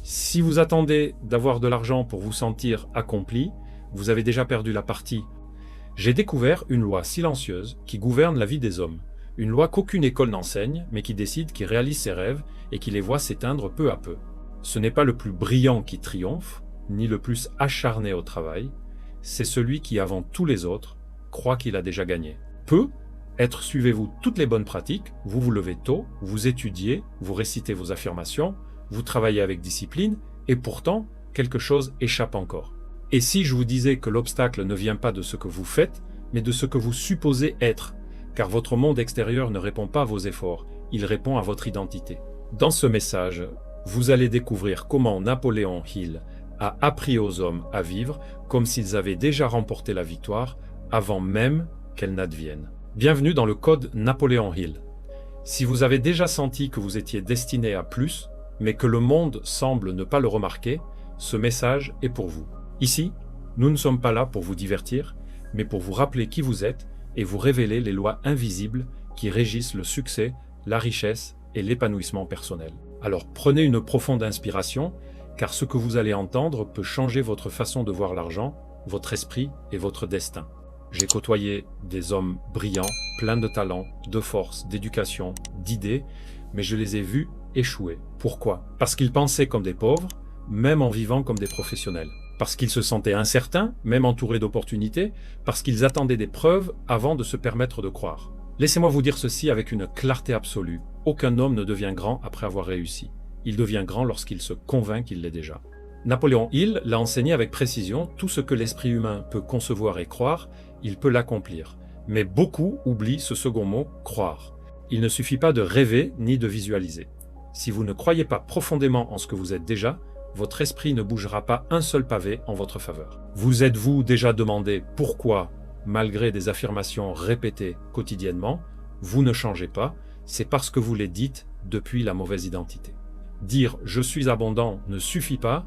Si vous attendez d'avoir de l'argent pour vous sentir accompli, vous avez déjà perdu la partie. J'ai découvert une loi silencieuse qui gouverne la vie des hommes. Une loi qu'aucune école n'enseigne, mais qui décide, qui réalise ses rêves et qui les voit s'éteindre peu à peu. Ce n'est pas le plus brillant qui triomphe, ni le plus acharné au travail, c'est celui qui, avant tous les autres, croit qu'il a déjà gagné. Suivez-vous toutes les bonnes pratiques, vous vous levez tôt, vous étudiez, vous récitez vos affirmations, vous travaillez avec discipline, et pourtant, quelque chose échappe encore. Et si je vous disais que l'obstacle ne vient pas de ce que vous faites, mais de ce que vous supposez être, car votre monde extérieur ne répond pas à vos efforts, il répond à votre identité. Dans ce message, vous allez découvrir comment Napoléon Hill a appris aux hommes à vivre comme s'ils avaient déjà remporté la victoire avant même qu'elle n'advienne. Bienvenue dans le code Napoléon Hill. Si vous avez déjà senti que vous étiez destiné à plus, mais que le monde semble ne pas le remarquer, ce message est pour vous. Ici, nous ne sommes pas là pour vous divertir, mais pour vous rappeler qui vous êtes et vous révéler les lois invisibles qui régissent le succès, la richesse et l'épanouissement personnel. Alors prenez une profonde inspiration, car ce que vous allez entendre peut changer votre façon de voir l'argent, votre esprit et votre destin. J'ai côtoyé des hommes brillants, pleins de talent, de force, d'éducation, d'idées, mais je les ai vus échouer. Pourquoi? Parce qu'ils pensaient comme des pauvres, même en vivant comme des professionnels. Parce qu'ils se sentaient incertains, même entourés d'opportunités, parce qu'ils attendaient des preuves avant de se permettre de croire. Laissez-moi vous dire ceci avec une clarté absolue. Aucun homme ne devient grand après avoir réussi. Il devient grand lorsqu'il se convainc qu'il l'est déjà. Napoléon Hill l'a enseigné avec précision, tout ce que l'esprit humain peut concevoir et croire, il peut l'accomplir. Mais beaucoup oublient ce second mot, croire. Il ne suffit pas de rêver ni de visualiser. Si vous ne croyez pas profondément en ce que vous êtes déjà, votre esprit ne bougera pas un seul pavé en votre faveur. Vous êtes-vous déjà demandé pourquoi, malgré des affirmations répétées quotidiennement, vous ne changez pas? C'est parce que vous les dites depuis la mauvaise identité. Dire « je suis abondant » ne suffit pas.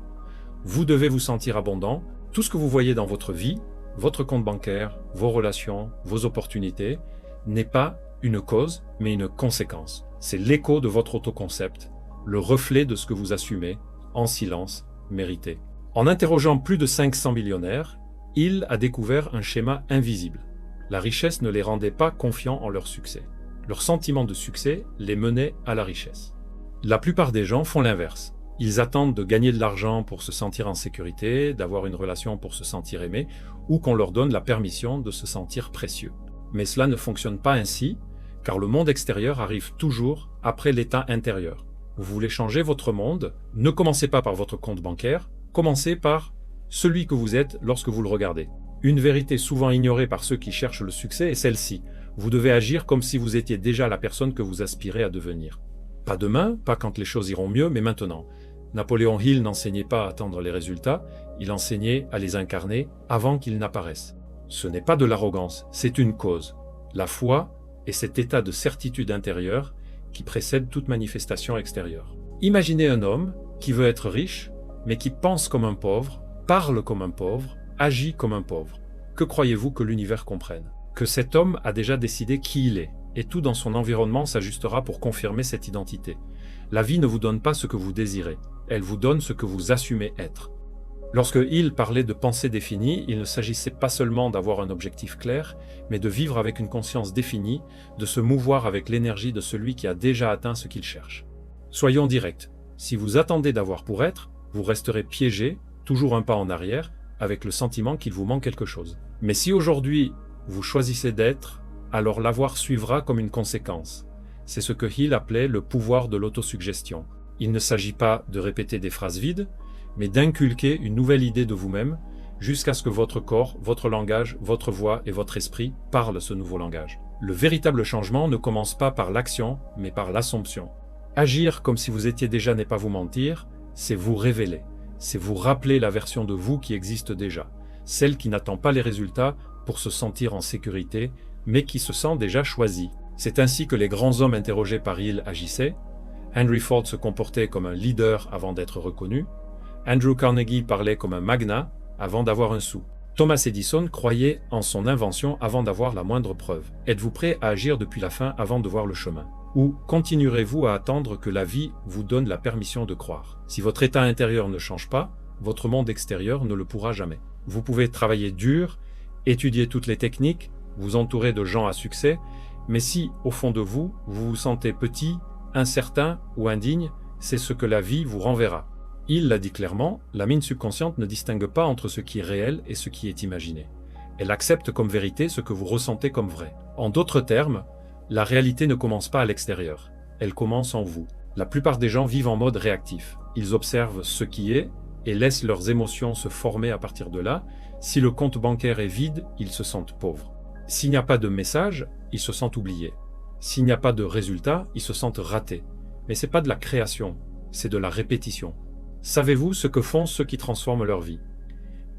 Vous devez vous sentir abondant. Tout ce que vous voyez dans votre vie, votre compte bancaire, vos relations, vos opportunités, n'est pas une cause, mais une conséquence. C'est l'écho de votre autoconcept, le reflet de ce que vous assumez, en silence, mérité. En interrogeant plus de 500 millionnaires, Hill a découvert un schéma invisible. La richesse ne les rendait pas confiants en leur succès. Leur sentiment de succès les menait à la richesse. La plupart des gens font l'inverse. Ils attendent de gagner de l'argent pour se sentir en sécurité, d'avoir une relation pour se sentir aimé, ou qu'on leur donne la permission de se sentir précieux. Mais cela ne fonctionne pas ainsi, car le monde extérieur arrive toujours après l'état intérieur. Vous voulez changer votre monde, ne commencez pas par votre compte bancaire, commencez par celui que vous êtes lorsque vous le regardez. Une vérité souvent ignorée par ceux qui cherchent le succès est celle-ci. Vous devez agir comme si vous étiez déjà la personne que vous aspirez à devenir. Pas demain, pas quand les choses iront mieux, mais maintenant. Napoléon Hill n'enseignait pas à attendre les résultats, il enseignait à les incarner avant qu'ils n'apparaissent. Ce n'est pas de l'arrogance, c'est une cause. La foi est cet état de certitude intérieure qui précède toute manifestation extérieure. Imaginez un homme qui veut être riche, mais qui pense comme un pauvre, parle comme un pauvre, agit comme un pauvre. Que croyez-vous que l'univers comprenne? Que cet homme a déjà décidé qui il est, et tout dans son environnement s'ajustera pour confirmer cette identité. La vie ne vous donne pas ce que vous désirez, elle vous donne ce que vous assumez être. Lorsque Hill parlait de pensée définie, il ne s'agissait pas seulement d'avoir un objectif clair, mais de vivre avec une conscience définie, de se mouvoir avec l'énergie de celui qui a déjà atteint ce qu'il cherche. Soyons directs, si vous attendez d'avoir pour être, vous resterez piégé, toujours un pas en arrière, avec le sentiment qu'il vous manque quelque chose. Mais si aujourd'hui, vous choisissez d'être, alors l'avoir suivra comme une conséquence. C'est ce que Hill appelait le pouvoir de l'autosuggestion. Il ne s'agit pas de répéter des phrases vides, mais d'inculquer une nouvelle idée de vous-même jusqu'à ce que votre corps, votre langage, votre voix et votre esprit parlent ce nouveau langage. Le véritable changement ne commence pas par l'action, mais par l'assomption. Agir comme si vous étiez déjà n'est pas vous mentir, c'est vous révéler, c'est vous rappeler la version de vous qui existe déjà, celle qui n'attend pas les résultats pour se sentir en sécurité, mais qui se sent déjà choisie. C'est ainsi que les grands hommes interrogés par Hill agissaient. Henry Ford se comportait comme un leader avant d'être reconnu. Andrew Carnegie parlait comme un magnat avant d'avoir un sou. Thomas Edison croyait en son invention avant d'avoir la moindre preuve. Êtes-vous prêt à agir depuis la fin avant de voir le chemin? Ou continuerez-vous à attendre que la vie vous donne la permission de croire? Si votre état intérieur ne change pas, votre monde extérieur ne le pourra jamais. Vous pouvez travailler dur, étudier toutes les techniques, vous entourer de gens à succès, mais si, au fond de vous, vous vous sentez petit, incertain ou indigne, c'est ce que la vie vous renverra. Il l'a dit clairement, la mine subconsciente ne distingue pas entre ce qui est réel et ce qui est imaginé. Elle accepte comme vérité ce que vous ressentez comme vrai. En d'autres termes, la réalité ne commence pas à l'extérieur, elle commence en vous. La plupart des gens vivent en mode réactif. Ils observent ce qui est et laissent leurs émotions se former à partir de là. Si le compte bancaire est vide, ils se sentent pauvres. S'il n'y a pas de message, ils se sentent oubliés. S'il n'y a pas de résultat, ils se sentent ratés. Mais ce n'est pas de la création, c'est de la répétition. Savez-vous ce que font ceux qui transforment leur vie?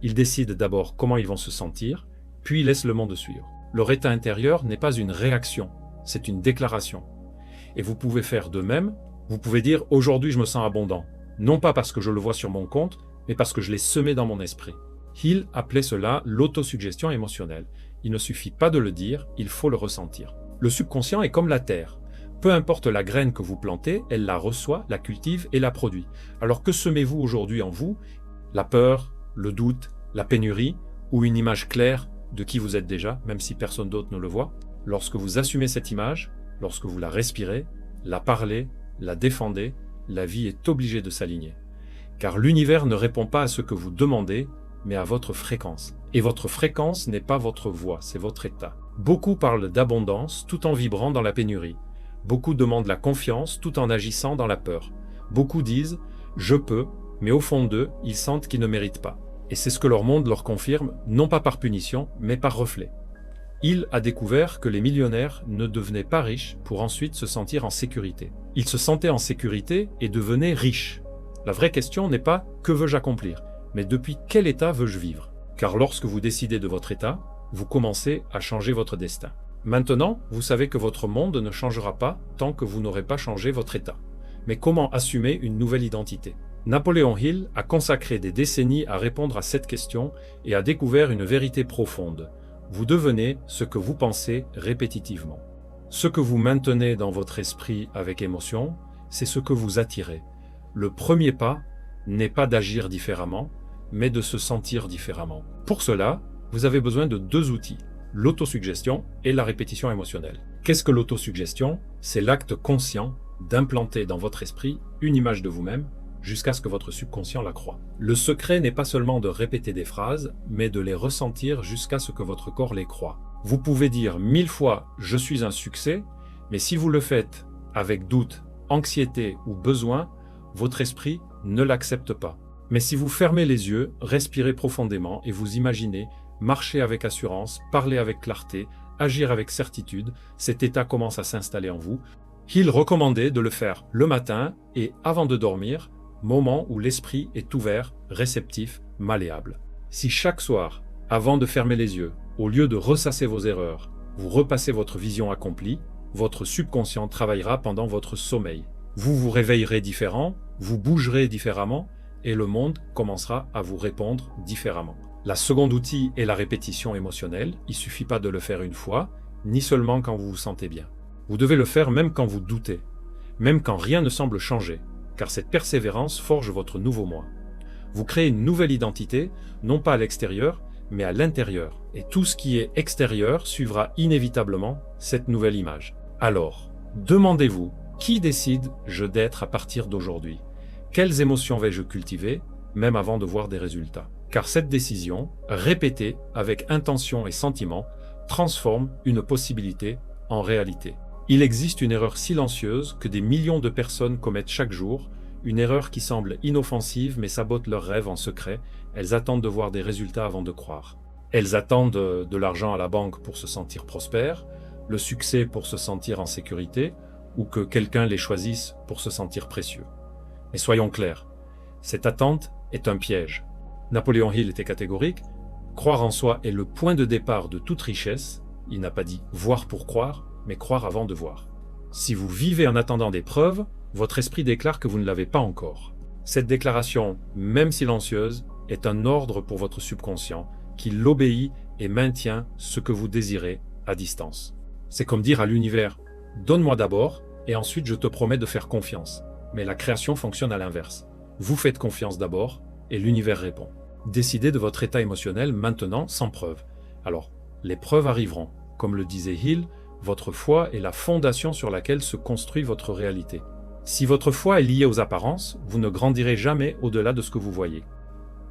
Ils décident d'abord comment ils vont se sentir, puis ils laissent le monde suivre. Leur état intérieur n'est pas une réaction, c'est une déclaration. Et vous pouvez faire de même, vous pouvez dire « Aujourd'hui je me sens abondant », non pas parce que je le vois sur mon compte, mais parce que je l'ai semé dans mon esprit. Hill appelait cela l'autosuggestion émotionnelle. Il ne suffit pas de le dire, il faut le ressentir. Le subconscient est comme la terre. Peu importe la graine que vous plantez, elle la reçoit, la cultive et la produit. Alors que semez-vous aujourd'hui en vous? La peur, le doute, la pénurie ou une image claire de qui vous êtes déjà, même si personne d'autre ne le voit? Lorsque vous assumez cette image, lorsque vous la respirez, la parlez, la défendez, la vie est obligée de s'aligner. Car l'univers ne répond pas à ce que vous demandez, mais à votre fréquence. Et votre fréquence n'est pas votre voix, c'est votre état. Beaucoup parlent d'abondance tout en vibrant dans la pénurie. Beaucoup demandent la confiance tout en agissant dans la peur. Beaucoup disent « je peux », mais au fond d'eux, ils sentent qu'ils ne méritent pas. Et c'est ce que leur monde leur confirme, non pas par punition, mais par reflet. Il a découvert que les millionnaires ne devenaient pas riches pour ensuite se sentir en sécurité. Ils se sentaient en sécurité et devenaient riches. La vraie question n'est pas « que veux-je accomplir ?», mais depuis quel état veux-je vivre? Car lorsque vous décidez de votre état, vous commencez à changer votre destin. Maintenant, vous savez que votre monde ne changera pas tant que vous n'aurez pas changé votre état. Mais comment assumer une nouvelle identité? Napoléon Hill a consacré des décennies à répondre à cette question et a découvert une vérité profonde. Vous devenez ce que vous pensez répétitivement. Ce que vous maintenez dans votre esprit avec émotion, c'est ce que vous attirez. Le premier pas n'est pas d'agir différemment, mais de se sentir différemment. Pour cela, vous avez besoin de deux outils, l'autosuggestion et la répétition émotionnelle. Qu'est-ce que l'autosuggestion? C'est l'acte conscient d'implanter dans votre esprit une image de vous-même jusqu'à ce que votre subconscient la croie. Le secret n'est pas seulement de répéter des phrases, mais de les ressentir jusqu'à ce que votre corps les croie. Vous pouvez dire 1000 fois « je suis un succès », mais si vous le faites avec doute, anxiété ou besoin, votre esprit ne l'accepte pas. Mais si vous fermez les yeux, respirez profondément et vous imaginez marcher avec assurance, parler avec clarté, agir avec certitude, cet état commence à s'installer en vous. Hill recommandait de le faire le matin et avant de dormir, moment où l'esprit est ouvert, réceptif, malléable. Si chaque soir, avant de fermer les yeux, au lieu de ressasser vos erreurs, vous repassez votre vision accomplie, votre subconscient travaillera pendant votre sommeil. Vous vous réveillerez différent, vous bougerez différemment et le monde commencera à vous répondre différemment. La seconde outil est la répétition émotionnelle. Il ne suffit pas de le faire une fois, ni seulement quand vous vous sentez bien. Vous devez le faire même quand vous doutez, même quand rien ne semble changer, car cette persévérance forge votre nouveau moi. Vous créez une nouvelle identité, non pas à l'extérieur, mais à l'intérieur. Et tout ce qui est extérieur suivra inévitablement cette nouvelle image. Alors, demandez-vous, qui décide-je d'être à partir d'aujourd'hui? Quelles émotions vais-je cultiver, même avant de voir des résultats? Car cette décision, répétée avec intention et sentiment, transforme une possibilité en réalité. Il existe une erreur silencieuse que des millions de personnes commettent chaque jour, une erreur qui semble inoffensive mais sabote leurs rêves en secret. Elles attendent de voir des résultats avant de croire. Elles attendent de l'argent à la banque pour se sentir prospères, le succès pour se sentir en sécurité, ou que quelqu'un les choisisse pour se sentir précieux. Mais soyons clairs, cette attente est un piège. Napoléon Hill était catégorique, croire en soi est le point de départ de toute richesse. Il n'a pas dit voir pour croire, mais croire avant de voir. Si vous vivez en attendant des preuves, votre esprit déclare que vous ne l'avez pas encore. Cette déclaration, même silencieuse, est un ordre pour votre subconscient qui l'obéit et maintient ce que vous désirez à distance. C'est comme dire à l'univers « donne-moi d'abord, et ensuite je te promets de faire confiance. Mais la création fonctionne à l'inverse. Vous faites confiance d'abord, et l'univers répond. Décidez de votre état émotionnel maintenant sans preuve. Alors, les preuves arriveront. Comme le disait Hill, votre foi est la fondation sur laquelle se construit votre réalité. Si votre foi est liée aux apparences, vous ne grandirez jamais au-delà de ce que vous voyez.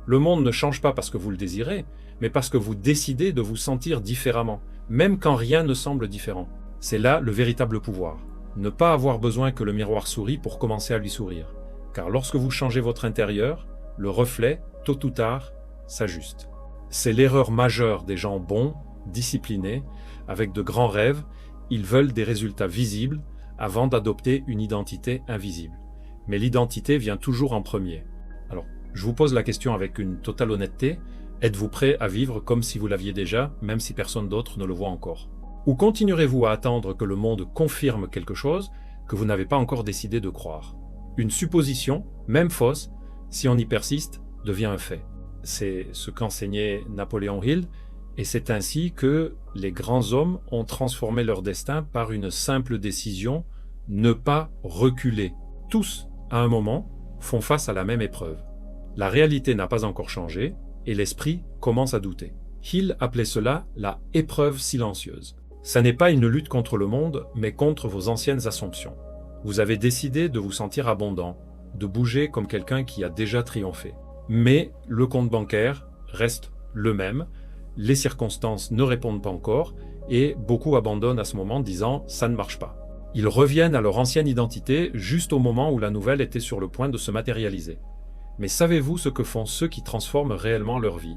Le monde ne change pas parce que vous le désirez, mais parce que vous décidez de vous sentir différemment, même quand rien ne semble différent. C'est là le véritable pouvoir. Ne pas avoir besoin que le miroir sourie pour commencer à lui sourire. Car lorsque vous changez votre intérieur, le reflet, tôt ou tard, s'ajuste. C'est l'erreur majeure des gens bons, disciplinés, avec de grands rêves. Ils veulent des résultats visibles avant d'adopter une identité invisible. Mais l'identité vient toujours en premier. Alors, je vous pose la question avec une totale honnêteté. Êtes-vous prêt à vivre comme si vous l'aviez déjà, même si personne d'autre ne le voit encore? Ou continuerez-vous à attendre que le monde confirme quelque chose que vous n'avez pas encore décidé de croire? Une supposition, même fausse, si on y persiste, devient un fait. C'est ce qu'enseignait Napoléon Hill, et c'est ainsi que les grands hommes ont transformé leur destin par une simple décision: ne pas reculer. Tous, à un moment, font face à la même épreuve. La réalité n'a pas encore changé, et l'esprit commence à douter. Hill appelait cela la épreuve silencieuse. Ça n'est pas une lutte contre le monde, mais contre vos anciennes assumptions. Vous avez décidé de vous sentir abondant, de bouger comme quelqu'un qui a déjà triomphé. Mais le compte bancaire reste le même, les circonstances ne répondent pas encore, et beaucoup abandonnent à ce moment disant « ça ne marche pas ». Ils reviennent à leur ancienne identité juste au moment où la nouvelle était sur le point de se matérialiser. Mais savez-vous ce que font ceux qui transforment réellement leur vie?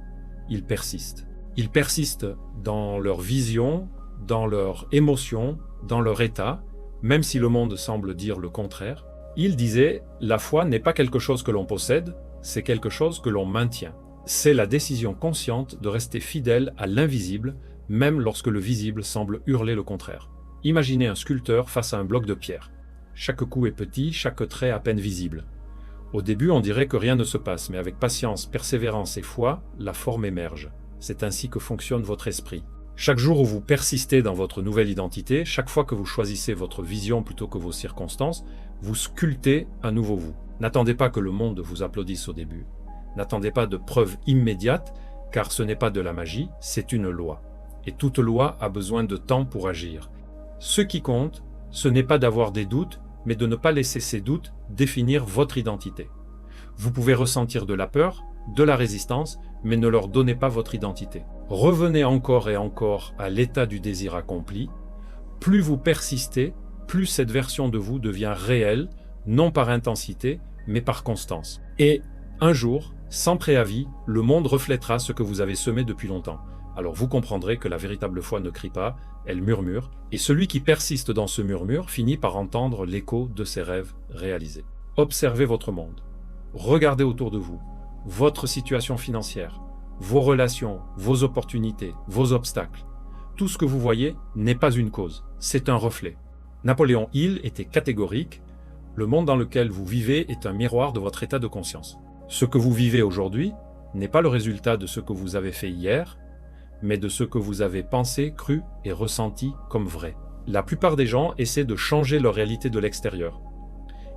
Ils persistent. Ils persistent dans leur vision, dans leur émotion, dans leur état, même si le monde semble dire le contraire. Il disait « la foi n'est pas quelque chose que l'on possède, c'est quelque chose que l'on maintient ». C'est la décision consciente de rester fidèle à l'invisible, même lorsque le visible semble hurler le contraire. Imaginez un sculpteur face à un bloc de pierre. Chaque coup est petit, chaque trait à peine visible. Au début, on dirait que rien ne se passe, mais avec patience, persévérance et foi, la forme émerge. C'est ainsi que fonctionne votre esprit. Chaque jour où vous persistez dans votre nouvelle identité, chaque fois que vous choisissez votre vision plutôt que vos circonstances, vous sculptez un nouveau vous. N'attendez pas que le monde vous applaudisse au début. N'attendez pas de preuves immédiates, car ce n'est pas de la magie, c'est une loi. Et toute loi a besoin de temps pour agir. Ce qui compte, ce n'est pas d'avoir des doutes, mais de ne pas laisser ces doutes définir votre identité. Vous pouvez ressentir de la peur, de la résistance, mais ne leur donnez pas votre identité. Revenez encore et encore à l'état du désir accompli. Plus vous persistez, plus cette version de vous devient réelle, non par intensité, mais par constance. Et un jour, sans préavis, le monde reflètera ce que vous avez semé depuis longtemps. Alors vous comprendrez que la véritable foi ne crie pas, elle murmure, et celui qui persiste dans ce murmure finit par entendre l'écho de ses rêves réalisés. Observez votre monde. Regardez autour de vous, votre situation financière, vos relations, vos opportunités, vos obstacles. Tout ce que vous voyez n'est pas une cause, c'est un reflet. Napoléon Hill était catégorique, le monde dans lequel vous vivez est un miroir de votre état de conscience. Ce que vous vivez aujourd'hui n'est pas le résultat de ce que vous avez fait hier, mais de ce que vous avez pensé, cru et ressenti comme vrai. La plupart des gens essaient de changer leur réalité de l'extérieur.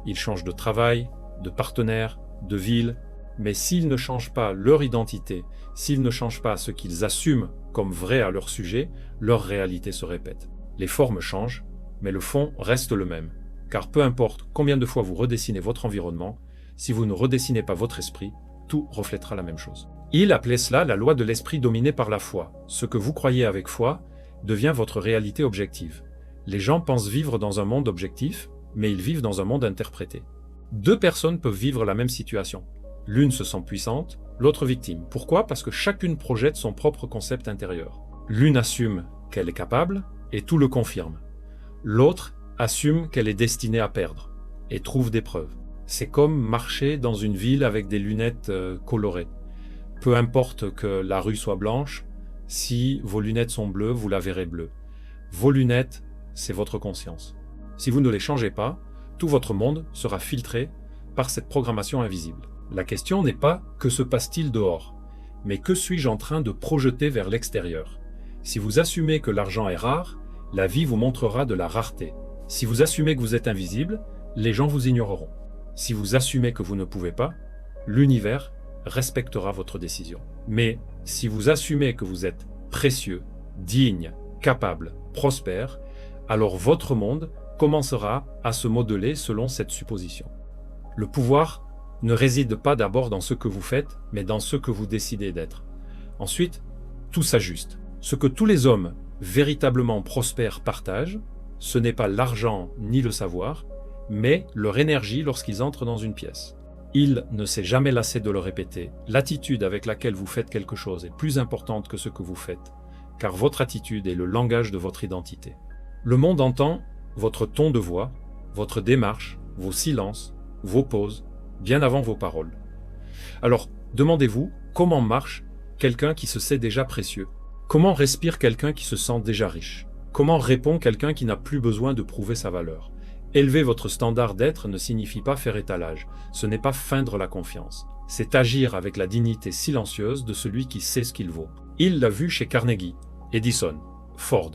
Ils changent de travail, de partenaire, de ville, mais s'ils ne changent pas leur identité, s'ils ne changent pas ce qu'ils assument comme vrai à leur sujet, leur réalité se répète. Les formes changent, mais le fond reste le même. Car peu importe combien de fois vous redessinez votre environnement, si vous ne redessinez pas votre esprit, tout reflètera la même chose. Il appelait cela la loi de l'esprit dominé par la foi. Ce que vous croyez avec foi devient votre réalité objective. Les gens pensent vivre dans un monde objectif, mais ils vivent dans un monde interprété. Deux personnes peuvent vivre la même situation. L'une se sent puissante, l'autre victime. Pourquoi? Parce que chacune projette son propre concept intérieur. L'une assume qu'elle est capable, et tout le confirme. L'autre assume qu'elle est destinée à perdre, et trouve des preuves. C'est comme marcher dans une ville avec des lunettes colorées. Peu importe que la rue soit blanche, si vos lunettes sont bleues, vous la verrez bleue. Vos lunettes, c'est votre conscience. Si vous ne les changez pas, tout votre monde sera filtré par cette programmation invisible. La question n'est pas « que se passe-t-il dehors ?», mais « que suis-je en train de projeter vers l'extérieur ?» Si vous assumez que l'argent est rare, la vie vous montrera de la rareté. Si vous assumez que vous êtes invisible, les gens vous ignoreront. Si vous assumez que vous ne pouvez pas, l'univers respectera votre décision. Mais si vous assumez que vous êtes précieux, digne, capable, prospère, alors votre monde commencera à se modeler selon cette supposition. Le pouvoir ne réside pas d'abord dans ce que vous faites, mais dans ce que vous décidez d'être. Ensuite, tout s'ajuste. Ce que tous les hommes véritablement prospères partagent, ce n'est pas l'argent ni le savoir, mais leur énergie lorsqu'ils entrent dans une pièce. Il ne s'est jamais lassé de le répéter, l'attitude avec laquelle vous faites quelque chose est plus importante que ce que vous faites, car votre attitude est le langage de votre identité. Le monde entend votre ton de voix, votre démarche, vos silences, vos pauses, bien avant vos paroles. Alors, demandez-vous comment marche quelqu'un qui se sait déjà précieux? Comment respire quelqu'un qui se sent déjà riche? Comment répond quelqu'un qui n'a plus besoin de prouver sa valeur? Élever votre standard d'être ne signifie pas faire étalage, ce n'est pas feindre la confiance. C'est agir avec la dignité silencieuse de celui qui sait ce qu'il vaut. Il l'a vu chez Carnegie, Edison, Ford.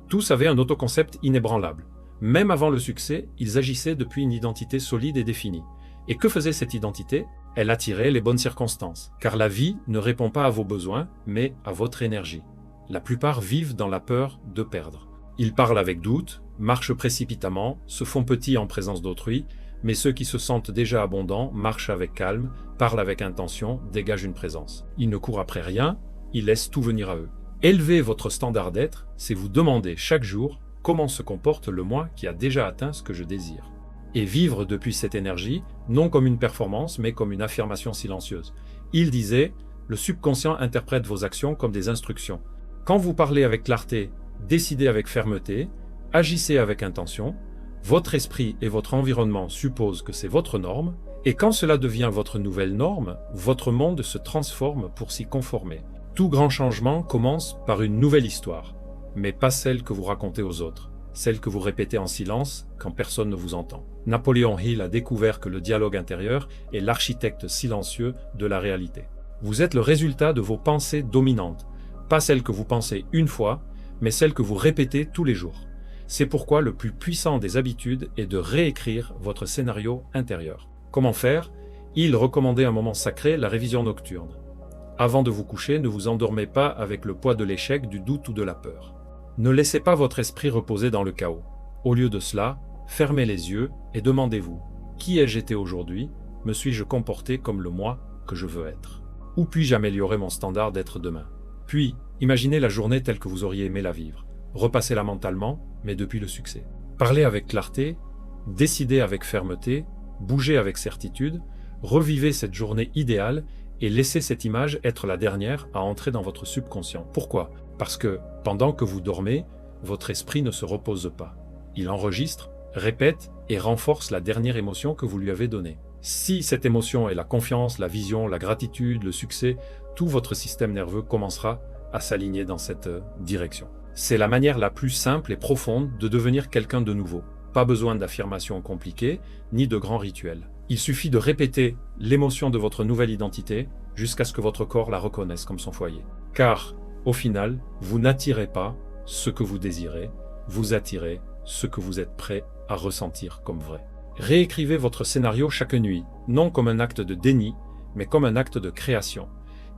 Tous avaient un autoconcept inébranlable. Même avant le succès, ils agissaient depuis une identité solide et définie. Et que faisait cette identité? Elle attirait les bonnes circonstances, car la vie ne répond pas à vos besoins, mais à votre énergie. La plupart vivent dans la peur de perdre. Ils parlent avec doute, marchent précipitamment, se font petits en présence d'autrui, mais ceux qui se sentent déjà abondants marchent avec calme, parlent avec intention, dégagent une présence. Ils ne courent après rien, ils laissent tout venir à eux. Élever votre standard d'être, c'est vous demander chaque jour comment se comporte le moi qui a déjà atteint ce que je désire. Et vivre depuis cette énergie, non comme une performance, mais comme une affirmation silencieuse. Il disait, le subconscient interprète vos actions comme des instructions. Quand vous parlez avec clarté, décidez avec fermeté, agissez avec intention, votre esprit et votre environnement supposent que c'est votre norme, et quand cela devient votre nouvelle norme, votre monde se transforme pour s'y conformer. Tout grand changement commence par une nouvelle histoire, mais pas celle que vous racontez aux autres, celle que vous répétez en silence quand personne ne vous entend. Napoléon Hill a découvert que le dialogue intérieur est l'architecte silencieux de la réalité. Vous êtes le résultat de vos pensées dominantes, pas celles que vous pensez une fois, mais celles que vous répétez tous les jours. C'est pourquoi le plus puissant des habitudes est de réécrire votre scénario intérieur. Comment faire? Il recommandait un moment sacré, la révision nocturne. Avant de vous coucher, ne vous endormez pas avec le poids de l'échec, du doute ou de la peur. Ne laissez pas votre esprit reposer dans le chaos. Au lieu de cela, fermez les yeux et demandez-vous, qui ai-je été aujourd'hui? Me suis-je comporté comme le moi que je veux être? Où puis-je améliorer mon standard d'être demain? Puis, imaginez la journée telle que vous auriez aimé la vivre. Repassez-la mentalement, mais depuis le succès. Parlez avec clarté, décidez avec fermeté, bougez avec certitude, revivez cette journée idéale et laissez cette image être la dernière à entrer dans votre subconscient. Pourquoi? Parce que, pendant que vous dormez, votre esprit ne se repose pas. Il enregistre, répète et renforce la dernière émotion que vous lui avez donnée. Si cette émotion est la confiance, la vision, la gratitude, le succès, tout votre système nerveux commencera à s'aligner dans cette direction. C'est la manière la plus simple et profonde de devenir quelqu'un de nouveau. Pas besoin d'affirmations compliquées, ni de grands rituels. Il suffit de répéter l'émotion de votre nouvelle identité jusqu'à ce que votre corps la reconnaisse comme son foyer. Car, au final, vous n'attirez pas ce que vous désirez, vous attirez ce que vous êtes prêt à ressentir comme vrai. Réécrivez votre scénario chaque nuit, non comme un acte de déni, mais comme un acte de création.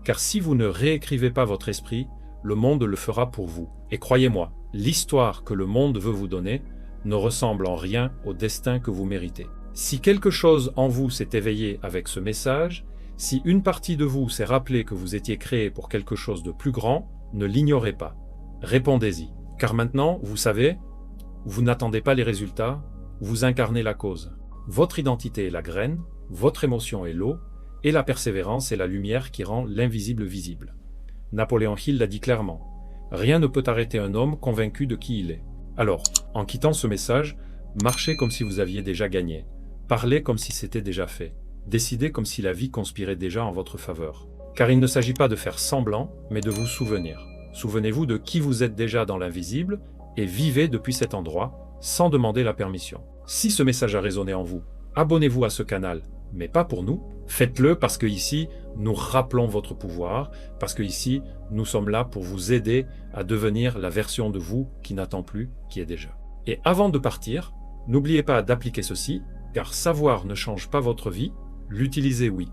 Car si vous ne réécrivez pas votre esprit, le monde le fera pour vous. Et croyez-moi, l'histoire que le monde veut vous donner ne ressemble en rien au destin que vous méritez. Si quelque chose en vous s'est éveillé avec ce message, si une partie de vous s'est rappelé que vous étiez créé pour quelque chose de plus grand, ne l'ignorez pas. Répondez-y. Car maintenant, vous savez, vous n'attendez pas les résultats, vous incarnez la cause. Votre identité est la graine, votre émotion est l'eau, et la persévérance est la lumière qui rend l'invisible visible. Napoléon Hill l'a dit clairement. Rien ne peut arrêter un homme convaincu de qui il est. Alors, en quittant ce message, marchez comme si vous aviez déjà gagné. Parlez comme si c'était déjà fait. Décidez comme si la vie conspirait déjà en votre faveur. Car il ne s'agit pas de faire semblant, mais de vous souvenir. Souvenez-vous de qui vous êtes déjà dans l'invisible et vivez depuis cet endroit sans demander la permission. Si ce message a résonné en vous, abonnez-vous à ce canal, mais pas pour nous. Faites-le parce que ici, nous rappelons votre pouvoir, parce que ici, nous sommes là pour vous aider à devenir la version de vous qui n'attend plus, qui est déjà. Et avant de partir, n'oubliez pas d'appliquer ceci, car savoir ne change pas votre vie, l'utiliser oui.